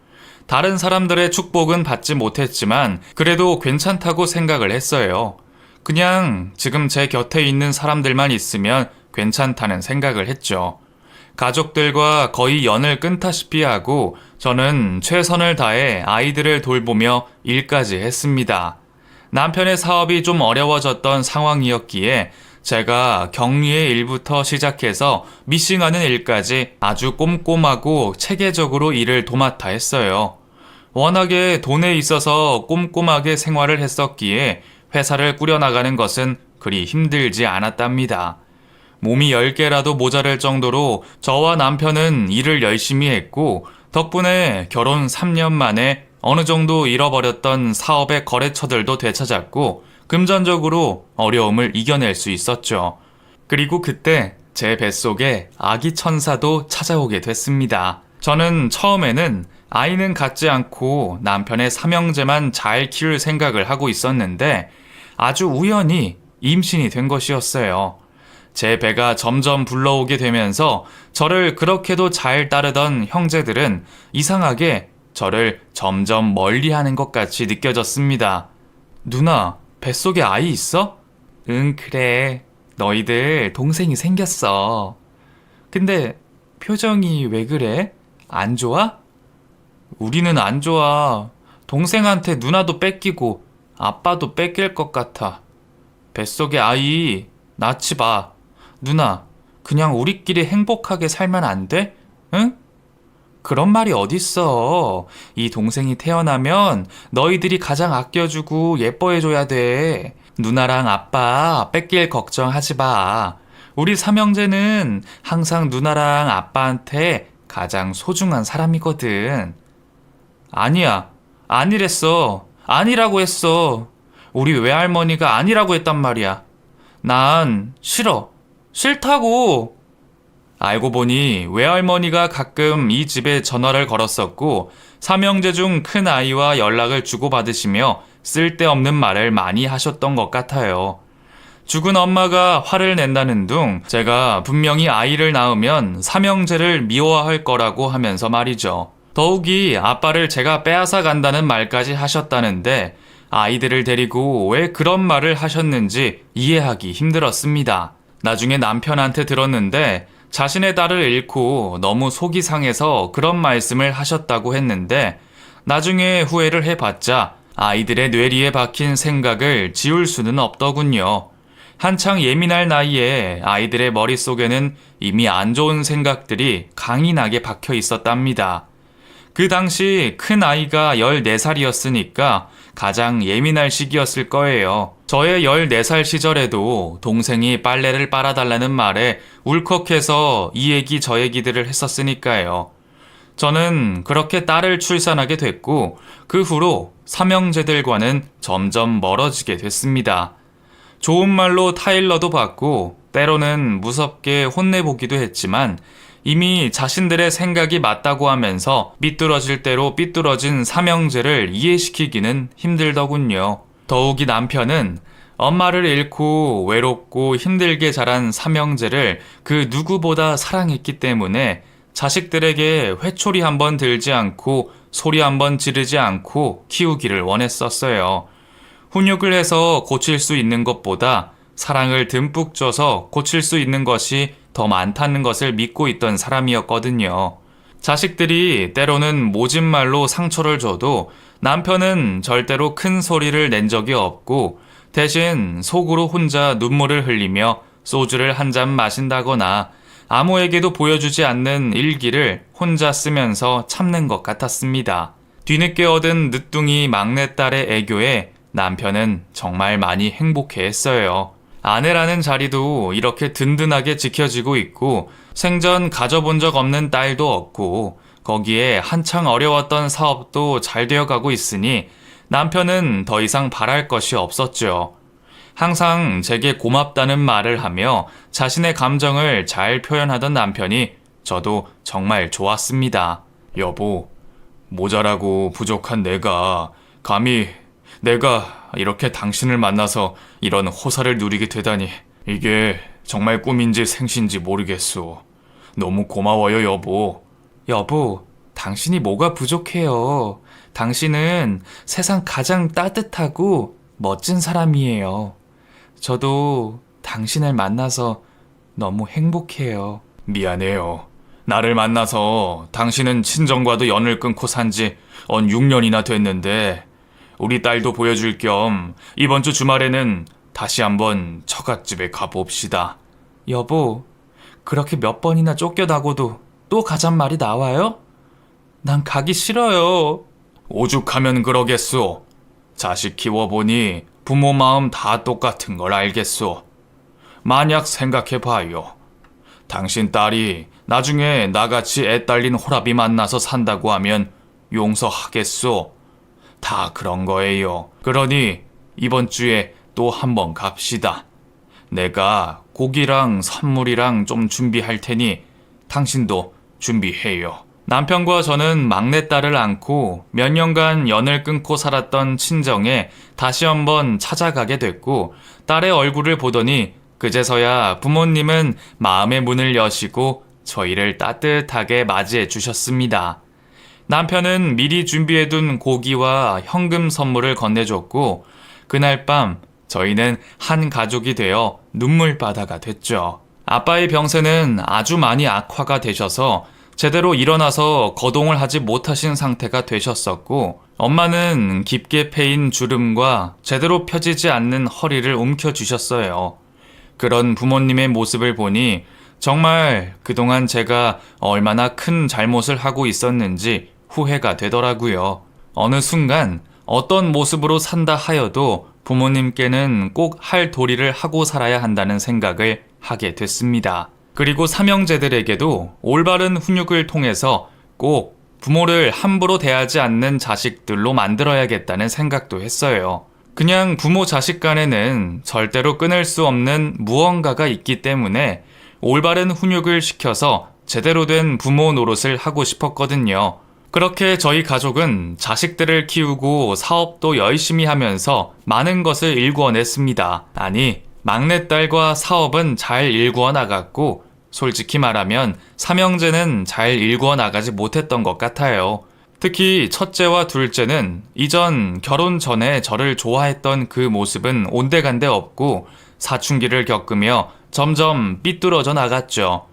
다른 사람들의 축복은 받지 못했지만 그래도 괜찮다고 생각을 했어요. 그냥 지금 제 곁에 있는 사람들만 있으면 괜찮다는 생각을 했죠. 가족들과 거의 연을 끊다시피 하고 저는 최선을 다해 아이들을 돌보며 일까지 했습니다. 남편의 사업이 좀 어려워졌던 상황이었기에 제가 격리의 일부터 시작해서 미싱하는 일까지 아주 꼼꼼하고 체계적으로 일을 도맡아 했어요. 워낙에 돈에 있어서 꼼꼼하게 생활을 했었기에 회사를 꾸려나가는 것은 그리 힘들지 않았답니다. 몸이 10개라도 모자랄 정도로 저와 남편은 일을 열심히 했고 덕분에 결혼 3년 만에 어느 정도 잃어버렸던 사업의 거래처들도 되찾았고 금전적으로 어려움을 이겨낼 수 있었죠. 그리고 그때 제 뱃속에 아기 천사도 찾아오게 됐습니다. 저는 처음에는 아이는 갖지 않고 남편의 삼형제만 잘 키울 생각을 하고 있었는데 아주 우연히 임신이 된 것이었어요. 제 배가 점점 불러오게 되면서 저를 그렇게도 잘 따르던 형제들은 이상하게 저를 점점 멀리하는 것 같이 느껴졌습니다. 누나, 뱃속에 아이 있어? 응, 그래. 너희들 동생이 생겼어. 근데 표정이 왜 그래? 안 좋아? 우리는 안 좋아. 동생한테 누나도 뺏기고 아빠도 뺏길 것 같아. 뱃속에 아이 낳지 마. 누나, 그냥 우리끼리 행복하게 살면 안 돼? 응? 그런 말이 어딨어. 이 동생이 태어나면 너희들이 가장 아껴주고 예뻐해줘야 돼. 누나랑 아빠 뺏길 걱정하지 마. 우리 삼형제는 항상 누나랑 아빠한테 가장 소중한 사람이거든. 아니야. 아니랬어. 아니라고 했어. 우리 외할머니가 아니라고 했단 말이야. 난 싫어. 싫다고. 알고 보니 외할머니가 가끔 이 집에 전화를 걸었었고 삼형제 중 큰 아이와 연락을 주고받으시며 쓸데없는 말을 많이 하셨던 것 같아요. 죽은 엄마가 화를 낸다는 둥 제가 분명히 아이를 낳으면 삼형제를 미워할 거라고 하면서 말이죠. 더욱이 아빠를 제가 빼앗아 간다는 말까지 하셨다는데 아이들을 데리고 왜 그런 말을 하셨는지 이해하기 힘들었습니다. 나중에 남편한테 들었는데 자신의 딸을 잃고 너무 속이 상해서 그런 말씀을 하셨다고 했는데 나중에 후회를 해봤자 아이들의 뇌리에 박힌 생각을 지울 수는 없더군요. 한창 예민할 나이에 아이들의 머릿속에는 이미 안 좋은 생각들이 강인하게 박혀 있었답니다. 그 당시 큰 아이가 14살이었으니까 가장 예민할 시기였을 거예요. 저의 14살 시절에도 동생이 빨래를 빨아달라는 말에 울컥해서 이 얘기 저 얘기들을 했었으니까요. 저는 그렇게 딸을 출산하게 됐고 그 후로 삼형제들과는 점점 멀어지게 됐습니다. 좋은 말로 타일러도 받고 때로는 무섭게 혼내보기도 했지만 이미 자신들의 생각이 맞다고 하면서 삐뚤어질 대로 삐뚤어진 삼형제를 이해시키기는 힘들더군요. 더욱이 남편은 엄마를 잃고 외롭고 힘들게 자란 삼형제를 그 누구보다 사랑했기 때문에 자식들에게 회초리 한번 들지 않고 소리 한번 지르지 않고 키우기를 원했었어요. 훈육을 해서 고칠 수 있는 것보다 사랑을 듬뿍 줘서 고칠 수 있는 것이 더 많다는 것을 믿고 있던 사람이었거든요. 자식들이 때로는 모진 말로 상처를 줘도 남편은 절대로 큰 소리를 낸 적이 없고 대신 속으로 혼자 눈물을 흘리며 소주를 한 잔 마신다거나 아무에게도 보여주지 않는 일기를 혼자 쓰면서 참는 것 같았습니다. 뒤늦게 얻은 늦둥이 막내딸의 애교에 남편은 정말 많이 행복해했어요. 아내라는 자리도 이렇게 든든하게 지켜지고 있고 생전 가져본 적 없는 딸도 없고 거기에 한창 어려웠던 사업도 잘 되어가고 있으니 남편은 더 이상 바랄 것이 없었죠. 항상 제게 고맙다는 말을 하며 자신의 감정을 잘 표현하던 남편이 저도 정말 좋았습니다. 여보, 모자라고 부족한 내가 감히 내가 이렇게 당신을 만나서 이런 호사를 누리게 되다니 이게 정말 꿈인지 생신지 모르겠소. 너무 고마워요, 여보. 여보, 당신이 뭐가 부족해요. 당신은 세상 가장 따뜻하고 멋진 사람이에요. 저도 당신을 만나서 너무 행복해요. 미안해요. 나를 만나서 당신은 친정과도 연을 끊고 산지 6년이나 됐는데 우리 딸도 보여줄 겸 이번 주 주말에는 다시 한번 처갓집에 가봅시다. 여보, 그렇게 몇 번이나 쫓겨나고도 또 가잔 말이 나와요? 난 가기 싫어요. 오죽하면 그러겠소. 자식 키워보니 부모 마음 다 똑같은 걸 알겠소. 만약 생각해봐요. 당신 딸이 나중에 나같이 애 딸린 호랍이 만나서 산다고 하면 용서하겠소. 다 그런 거예요. 그러니 이번 주에 또 한번 갑시다. 내가 고기랑 선물이랑 좀 준비할 테니 당신도 준비해요. 남편과 저는 막내딸을 안고 몇 년간 연을 끊고 살았던 친정에 다시 한번 찾아가게 됐고 딸의 얼굴을 보더니 그제서야 부모님은 마음의 문을 여시고 저희를 따뜻하게 맞이해 주셨습니다. 남편은 미리 준비해둔 고기와 현금 선물을 건네줬고 그날 밤 저희는 한 가족이 되어 눈물바다가 됐죠. 아빠의 병세는 아주 많이 악화가 되셔서 제대로 일어나서 거동을 하지 못하신 상태가 되셨었고 엄마는 깊게 패인 주름과 제대로 펴지지 않는 허리를 움켜쥐셨어요. 그런 부모님의 모습을 보니 정말 그동안 제가 얼마나 큰 잘못을 하고 있었는지 후회가 되더라고요. 어느 순간 어떤 모습으로 산다 하여도 부모님께는 꼭 할 도리를 하고 살아야 한다는 생각을 하게 됐습니다. 그리고 삼형제들에게도 올바른 훈육을 통해서 꼭 부모를 함부로 대하지 않는 자식들로 만들어야겠다는 생각도 했어요. 그냥 부모 자식 간에는 절대로 끊을 수 없는 무언가가 있기 때문에 올바른 훈육을 시켜서 제대로 된 부모 노릇을 하고 싶었거든요. 그렇게 저희 가족은 자식들을 키우고 사업도 열심히 하면서 많은 것을 일구어냈습니다. 아니, 막내딸과 사업은 잘 일구어 나갔고 솔직히 말하면 삼형제는 잘 일구어 나가지 못했던 것 같아요. 특히 첫째와 둘째는 이전 결혼 전에 저를 좋아했던 그 모습은 온데간데 없고 사춘기를 겪으며 점점 삐뚤어져 나갔죠.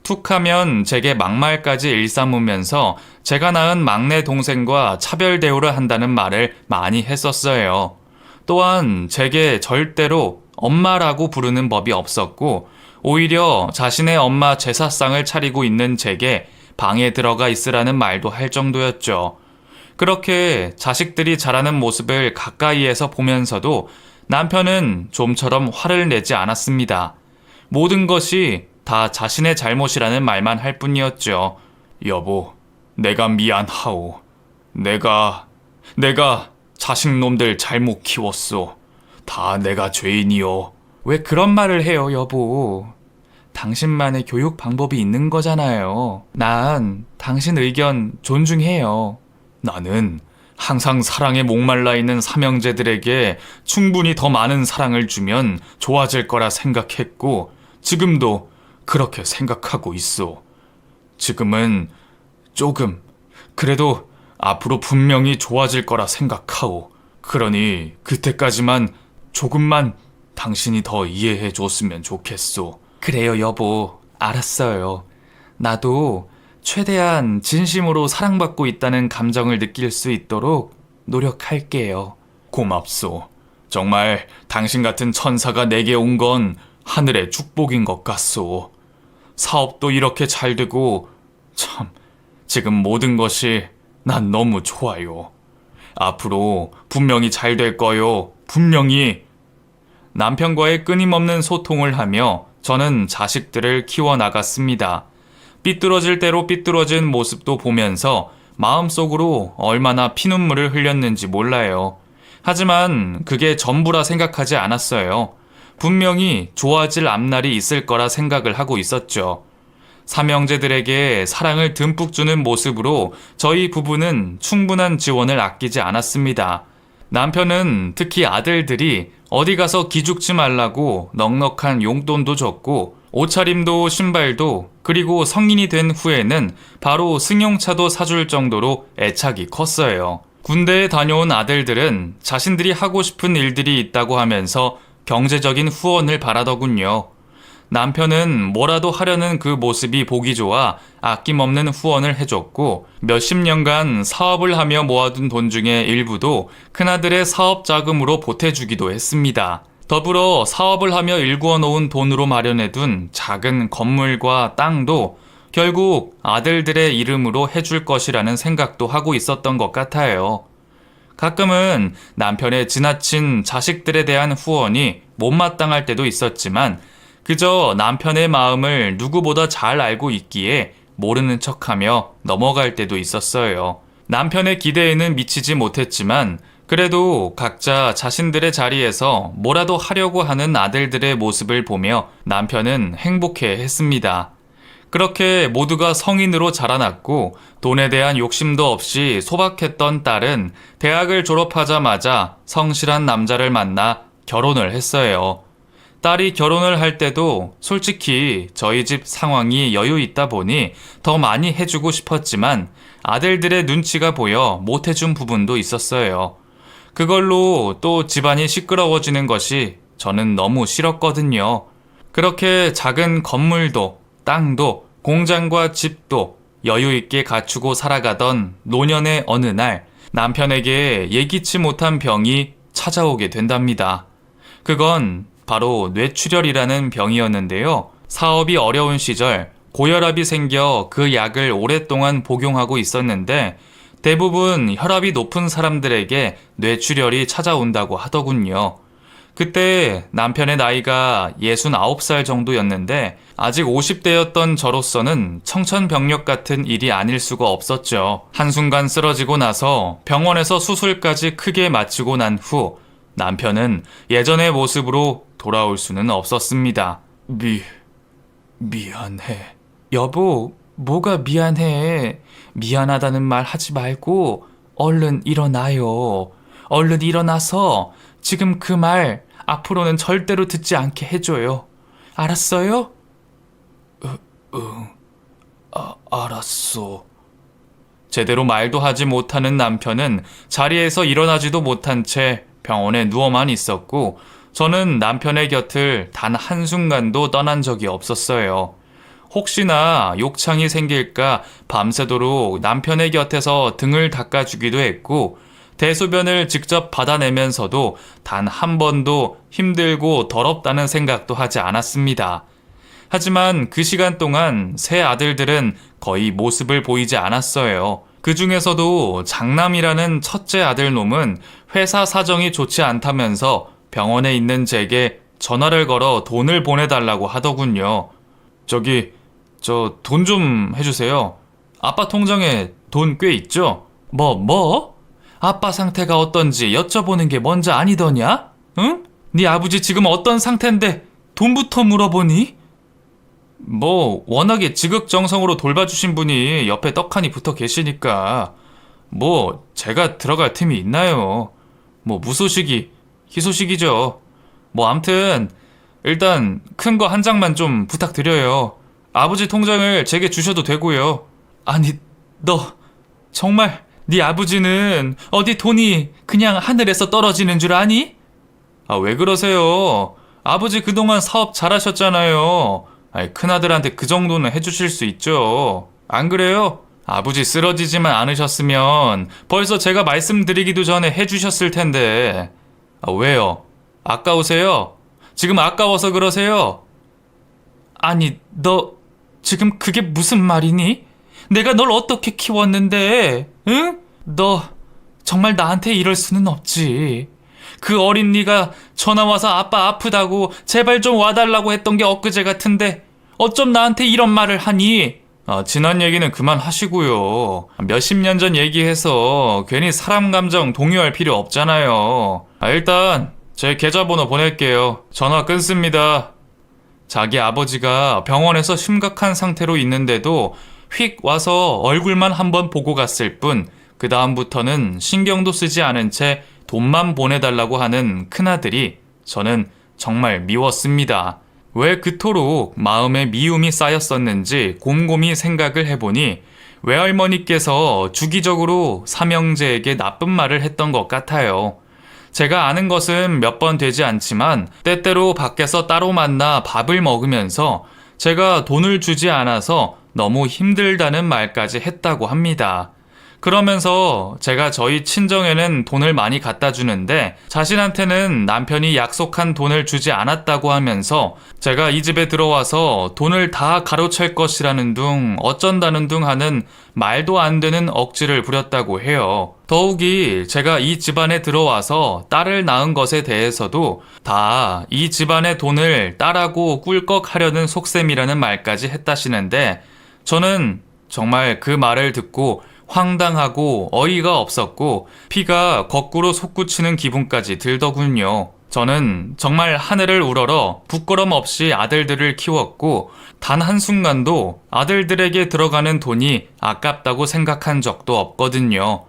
툭하면 제게 막말까지 일삼으면서 제가 낳은 막내 동생과 차별 대우를 한다는 말을 많이 했었어요. 또한 제게 절대로 엄마라고 부르는 법이 없었고 오히려 자신의 엄마 제사상을 차리고 있는 제게 방에 들어가 있으라는 말도 할 정도였죠. 그렇게 자식들이 자라는 모습을 가까이에서 보면서도 남편은 좀처럼 화를 내지 않았습니다. 모든 것이 다 자신의 잘못이라는 말만 할 뿐이었죠. 여보, 내가 미안하오. 내가 자식놈들 잘못 키웠소. 다 내가 죄인이오. 왜 그런 말을 해요, 여보. 당신만의 교육 방법이 있는 거잖아요. 난 당신 의견 존중해요. 나는 항상 사랑에 목말라 있는 삼형제들에게 충분히 더 많은 사랑을 주면 좋아질 거라 생각했고 지금도 그렇게 생각하고 있어. 지금은 조금, 그래도 앞으로 분명히 좋아질 거라 생각하오. 그러니 그때까지만 조금만 당신이 더 이해해 줬으면 좋겠소. 그래요, 여보. 알았어요. 나도 최대한 진심으로 사랑받고 있다는 감정을 느낄 수 있도록 노력할게요. 고맙소. 정말 당신 같은 천사가 내게 온 건 하늘의 축복인 것 같소. 사업도 이렇게 잘 되고 참 지금 모든 것이 난 너무 좋아요. 앞으로 분명히 잘 될 거요. 분명히. 남편과의 끊임없는 소통을 하며 저는 자식들을 키워나갔습니다. 삐뚤어질 대로 삐뚤어진 모습도 보면서 마음속으로 얼마나 피눈물을 흘렸는지 몰라요. 하지만 그게 전부라 생각하지 않았어요. 분명히 좋아질 앞날이 있을 거라 생각을 하고 있었죠. 삼형제들에게 사랑을 듬뿍 주는 모습으로 저희 부부는 충분한 지원을 아끼지 않았습니다. 남편은 특히 아들들이 어디 가서 기죽지 말라고 넉넉한 용돈도 줬고 옷차림도 신발도 그리고 성인이 된 후에는 바로 승용차도 사줄 정도로 애착이 컸어요. 군대에 다녀온 아들들은 자신들이 하고 싶은 일들이 있다고 하면서 경제적인 후원을 바라더군요. 남편은 뭐라도 하려는 그 모습이 보기 좋아 아낌없는 후원을 해줬고 몇십 년간 사업을 하며 모아둔 돈 중에 일부도 큰아들의 사업 자금으로 보태주기도 했습니다. 더불어 사업을 하며 일구어 놓은 돈으로 마련해둔 작은 건물과 땅도 결국 아들들의 이름으로 해줄 것이라는 생각도 하고 있었던 것 같아요. 가끔은 남편의 지나친 자식들에 대한 후원이 못마땅할 때도 있었지만 그저 남편의 마음을 누구보다 잘 알고 있기에 모르는 척하며 넘어갈 때도 있었어요. 남편의 기대에는 미치지 못했지만 그래도 각자 자신들의 자리에서 뭐라도 하려고 하는 아들들의 모습을 보며 남편은 행복해 했습니다. 그렇게 모두가 성인으로 자라났고 돈에 대한 욕심도 없이 소박했던 딸은 대학을 졸업하자마자 성실한 남자를 만나 결혼을 했어요. 딸이 결혼을 할 때도 솔직히 저희 집 상황이 여유 있다 보니 더 많이 해주고 싶었지만 아들들의 눈치가 보여 못해준 부분도 있었어요. 그걸로 또 집안이 시끄러워지는 것이 저는 너무 싫었거든요. 그렇게 작은 건물도 땅도 공장과 집도 여유 있게 갖추고 살아가던 노년의 어느 날 남편에게 예기치 못한 병이 찾아오게 된답니다. 그건 바로 뇌출혈이라는 병이었는데요. 사업이 어려운 시절 고혈압이 생겨 그 약을 오랫동안 복용하고 있었는데 대부분 혈압이 높은 사람들에게 뇌출혈이 찾아온다고 하더군요. 그때 남편의 나이가 69살 정도였는데 아직 50대였던 저로서는 청천벽력 같은 일이 아닐 수가 없었죠. 한순간 쓰러지고 나서 병원에서 수술까지 크게 마치고 난 후 남편은 예전의 모습으로 돌아올 수는 없었습니다. 미안해. 여보, 뭐가 미안해. 미안하다는 말 하지 말고 얼른 일어나요. 얼른 일어나서 지금 그 말 앞으로는 절대로 듣지 않게 해줘요. 알았어요? 알았어. 제대로 말도 하지 못하는 남편은 자리에서 일어나지도 못한 채 병원에 누워만 있었고 저는 남편의 곁을 단 한순간도 떠난 적이 없었어요. 혹시나 욕창이 생길까 밤새도록 남편의 곁에서 등을 닦아주기도 했고 대소변을 직접 받아내면서도 단 한 번도 힘들고 더럽다는 생각도 하지 않았습니다. 하지만 그 시간 동안 세 아들들은 거의 모습을 보이지 않았어요. 그 중에서도 장남이라는 첫째 아들놈은 회사 사정이 좋지 않다면서 병원에 있는 제게 전화를 걸어 돈을 보내달라고 하더군요. 저 돈 좀 해주세요. 아빠 통장에 돈 꽤 있죠? 뭐? 아빠 상태가 어떤지 여쭤보는 게 먼저 아니더냐? 응? 네 아버지 지금 어떤 상태인데 돈부터 물어보니? 워낙에 지극정성으로 돌봐주신 분이 옆에 떡하니 붙어 계시니까 제가 들어갈 틈이 있나요? 무소식이 희소식이죠. 암튼 일단 큰 거 한 장만 좀 부탁드려요. 아버지 통장을 제게 주셔도 되고요. 아니, 너 정말 네 아버지는 어디 돈이 그냥 하늘에서 떨어지는 줄 아니? 왜 그러세요? 아버지 그동안 사업 잘하셨잖아요. 큰아들한테 그 정도는 해주실 수 있죠. 안 그래요? 아버지 쓰러지지만 않으셨으면 벌써 제가 말씀드리기도 전에 해주셨을 텐데. 왜요? 아까우세요? 지금 아까워서 그러세요? 아니, 너 지금 그게 무슨 말이니? 내가 널 어떻게 키웠는데, 응? 너 정말 나한테 이럴 수는 없지. 그 어린 네가 전화와서 아빠 아프다고 제발 좀 와달라고 했던 게 엊그제 같은데 어쩜 나한테 이런 말을 하니? 지난 얘기는 그만하시고요. 몇십 년 전 얘기해서 괜히 사람 감정 동요할 필요 없잖아요. 일단 제 계좌번호 보낼게요. 전화 끊습니다. 자기 아버지가 병원에서 심각한 상태로 있는데도 휙 와서 얼굴만 한번 보고 갔을 뿐, 그 다음부터는 신경도 쓰지 않은 채 돈만 보내달라고 하는 큰아들이 저는 정말 미웠습니다. 왜 그토록 마음에 미움이 쌓였었는지 곰곰이 생각을 해보니 외할머니께서 주기적으로 삼형제에게 나쁜 말을 했던 것 같아요. 제가 아는 것은 몇 번 되지 않지만 때때로 밖에서 따로 만나 밥을 먹으면서 제가 돈을 주지 않아서 너무 힘들다는 말까지 했다고 합니다. 그러면서 제가 저희 친정에는 돈을 많이 갖다 주는데 자신한테는 남편이 약속한 돈을 주지 않았다고 하면서 제가 이 집에 들어와서 돈을 다 가로챌 것이라는 둥 어쩐다는 둥 하는 말도 안 되는 억지를 부렸다고 해요. 더욱이 제가 이 집안에 들어와서 딸을 낳은 것에 대해서도 다 이 집안의 돈을 딸하고 꿀꺽하려는 속셈이라는 말까지 했다시는데 저는 정말 그 말을 듣고 황당하고 어이가 없었고 피가 거꾸로 솟구치는 기분까지 들더군요. 저는 정말 하늘을 우러러 부끄럼 없이 아들들을 키웠고 단 한순간도 아들들에게 들어가는 돈이 아깝다고 생각한 적도 없거든요.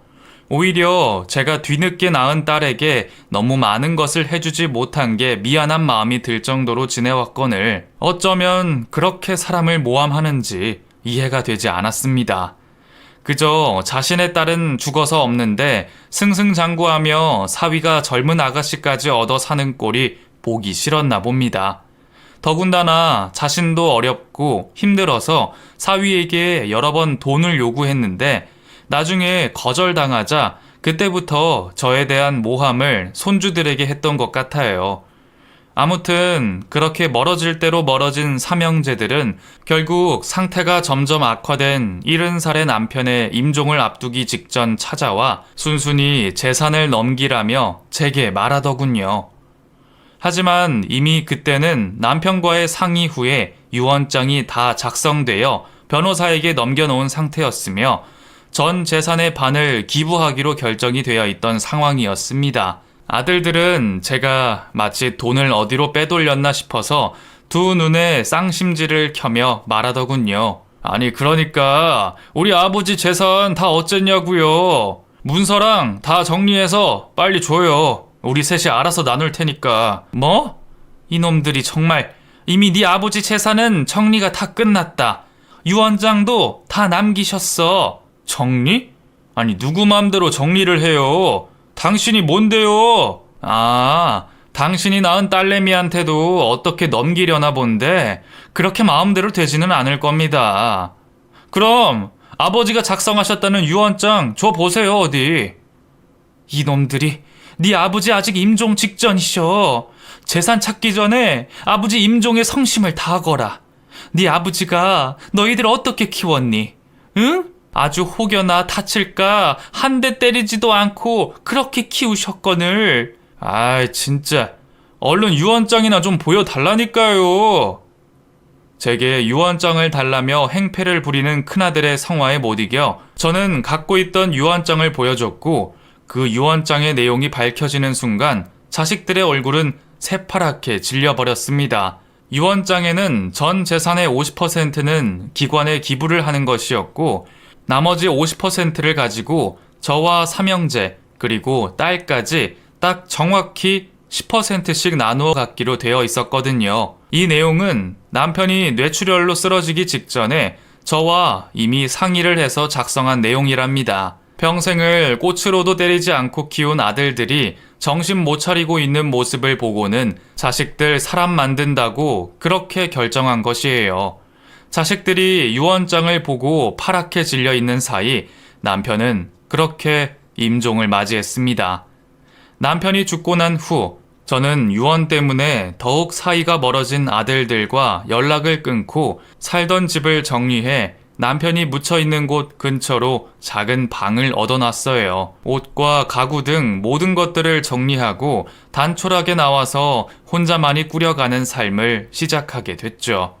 오히려 제가 뒤늦게 낳은 딸에게 너무 많은 것을 해주지 못한 게 미안한 마음이 들 정도로 지내왔거늘 어쩌면 그렇게 사람을 모함하는지 이해가 되지 않았습니다. 그저 자신의 딸은 죽어서 없는데 승승장구하며 사위가 젊은 아가씨까지 얻어 사는 꼴이 보기 싫었나 봅니다. 더군다나 자신도 어렵고 힘들어서 사위에게 여러 번 돈을 요구했는데 나중에 거절당하자 그때부터 저에 대한 모함을 손주들에게 했던 것 같아요. 아무튼 그렇게 멀어질 대로 멀어진 삼형제들은 결국 상태가 점점 악화된 70살의 남편의 임종을 앞두기 직전 찾아와 순순히 재산을 넘기라며 제게 말하더군요. 하지만 이미 그때는 남편과의 상의 후에 유언장이 다 작성되어 변호사에게 넘겨놓은 상태였으며 전 재산의 반을 기부하기로 결정이 되어 있던 상황이었습니다. 아들들은 제가 마치 돈을 어디로 빼돌렸나 싶어서 두 눈에 쌍심지를 켜며 말하더군요. 아니 그러니까 우리 아버지 재산 다 어쨌냐고요. 문서랑 다 정리해서 빨리 줘요. 우리 셋이 알아서 나눌 테니까. 뭐? 이놈들이 정말 이미 네 아버지 재산은 정리가 다 끝났다. 유언장도 다 남기셨어. 정리? 아니 누구 맘대로 정리를 해요. 당신이 뭔데요? 당신이 낳은 딸내미한테도 어떻게 넘기려나 본데 그렇게 마음대로 되지는 않을 겁니다. 그럼 아버지가 작성하셨다는 유언장 줘 보세요 어디. 이놈들이 네 아버지 아직 임종 직전이셔. 재산 찾기 전에 아버지 임종의 성심을 다하거라. 네 아버지가 너희들 어떻게 키웠니? 응? 아주 혹여나 다칠까 한 대 때리지도 않고 그렇게 키우셨거늘. 진짜 얼른 유언장이나 좀 보여달라니까요. 제게 유언장을 달라며 행패를 부리는 큰아들의 성화에 못 이겨 저는 갖고 있던 유언장을 보여줬고 그 유언장의 내용이 밝혀지는 순간 자식들의 얼굴은 새파랗게 질려버렸습니다. 유언장에는 전 재산의 50%는 기관에 기부를 하는 것이었고 나머지 50%를 가지고 저와 삼형제 그리고 딸까지 딱 정확히 10%씩 나누어 갖기로 되어 있었거든요. 이 내용은 남편이 뇌출혈로 쓰러지기 직전에 저와 이미 상의를 해서 작성한 내용이랍니다. 평생을 꽃으로도 때리지 않고 키운 아들들이 정신 못 차리고 있는 모습을 보고는 자식들 사람 만든다고 그렇게 결정한 것이에요. 자식들이 유언장을 보고 파랗게 질려 있는 사이 남편은 그렇게 임종을 맞이했습니다. 남편이 죽고 난 후 저는 유언 때문에 더욱 사이가 멀어진 아들들과 연락을 끊고 살던 집을 정리해 남편이 묻혀있는 곳 근처로 작은 방을 얻어놨어요. 옷과 가구 등 모든 것들을 정리하고 단촐하게 나와서 혼자만이 꾸려가는 삶을 시작하게 됐죠.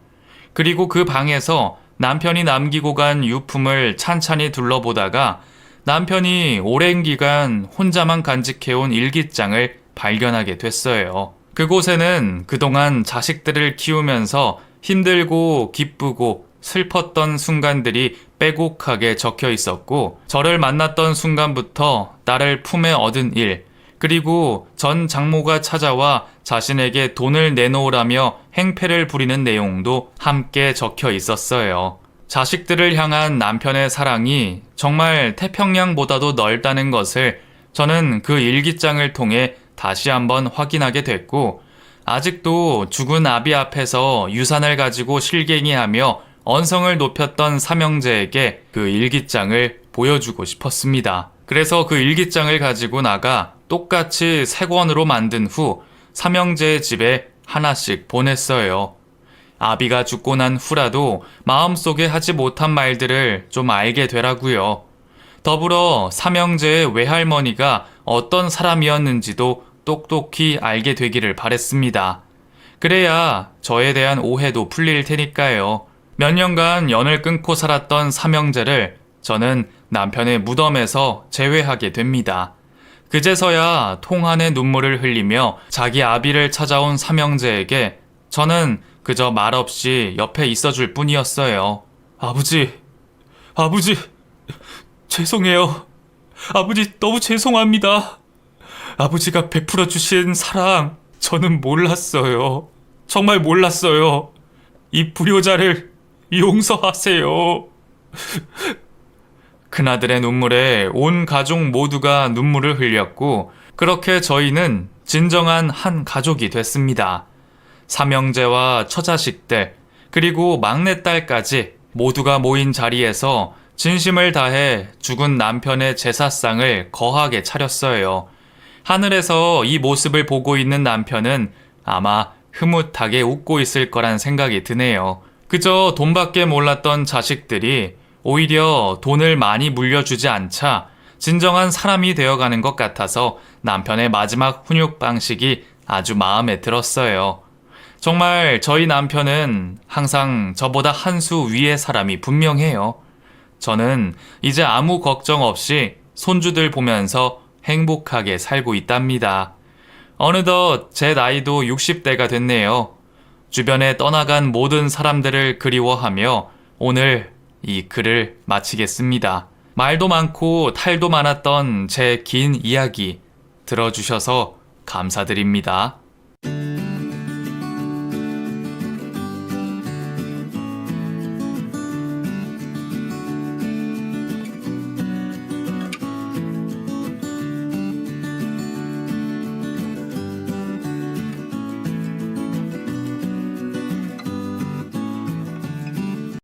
그리고 그 방에서 남편이 남기고 간 유품을 찬찬히 둘러보다가 남편이 오랜 기간 혼자만 간직해온 일기장을 발견하게 됐어요. 그곳에는 그동안 자식들을 키우면서 힘들고 기쁘고 슬펐던 순간들이 빼곡하게 적혀 있었고, 저를 만났던 순간부터 딸을 품에 얻은 일, 그리고 전 장모가 찾아와 자신에게 돈을 내놓으라며 행패를 부리는 내용도 함께 적혀 있었어요. 자식들을 향한 남편의 사랑이 정말 태평양보다도 넓다는 것을 저는 그 일기장을 통해 다시 한번 확인하게 됐고, 아직도 죽은 아비 앞에서 유산을 가지고 실갱이하며 언성을 높였던 삼형제에게 그 일기장을 보여주고 싶었습니다. 그래서 그 일기장을 가지고 나가 똑같이 새 권으로 만든 후 삼형제의 집에 하나씩 보냈어요. 아비가 죽고 난 후라도 마음속에 하지 못한 말들을 좀 알게 되라고요. 더불어 삼형제의 외할머니가 어떤 사람이었는지도 똑똑히 알게 되기를 바랬습니다. 그래야 저에 대한 오해도 풀릴 테니까요. 몇 년간 연을 끊고 살았던 삼형제를 저는 남편의 무덤에서 제외하게 됩니다. 그제서야 통한의 눈물을 흘리며 자기 아비를 찾아온 삼형제에게 저는 그저 말없이 옆에 있어줄 뿐이었어요. 아버지, 죄송해요. 아버지, 너무 죄송합니다. 아버지가 베풀어 주신 사랑, 저는 몰랐어요. 정말 몰랐어요. 이 불효자를 용서하세요. 큰아들의 눈물에 온 가족 모두가 눈물을 흘렸고, 그렇게 저희는 진정한 한 가족이 됐습니다. 삼형제와 처자식들, 그리고 막내딸까지 모두가 모인 자리에서 진심을 다해 죽은 남편의 제사상을 거하게 차렸어요. 하늘에서 이 모습을 보고 있는 남편은 아마 흐뭇하게 웃고 있을 거란 생각이 드네요. 그저 돈밖에 몰랐던 자식들이 오히려 돈을 많이 물려주지 않자 진정한 사람이 되어가는 것 같아서 남편의 마지막 훈육 방식이 아주 마음에 들었어요. 정말 저희 남편은 항상 저보다 한 수 위의 사람이 분명해요. 저는 이제 아무 걱정 없이 손주들 보면서 행복하게 살고 있답니다. 어느덧 제 나이도 60대가 됐네요. 주변에 떠나간 모든 사람들을 그리워하며 오늘 이 글을 마치겠습니다. 말도 많고 탈도 많았던 제 긴 이야기 들어주셔서 감사드립니다.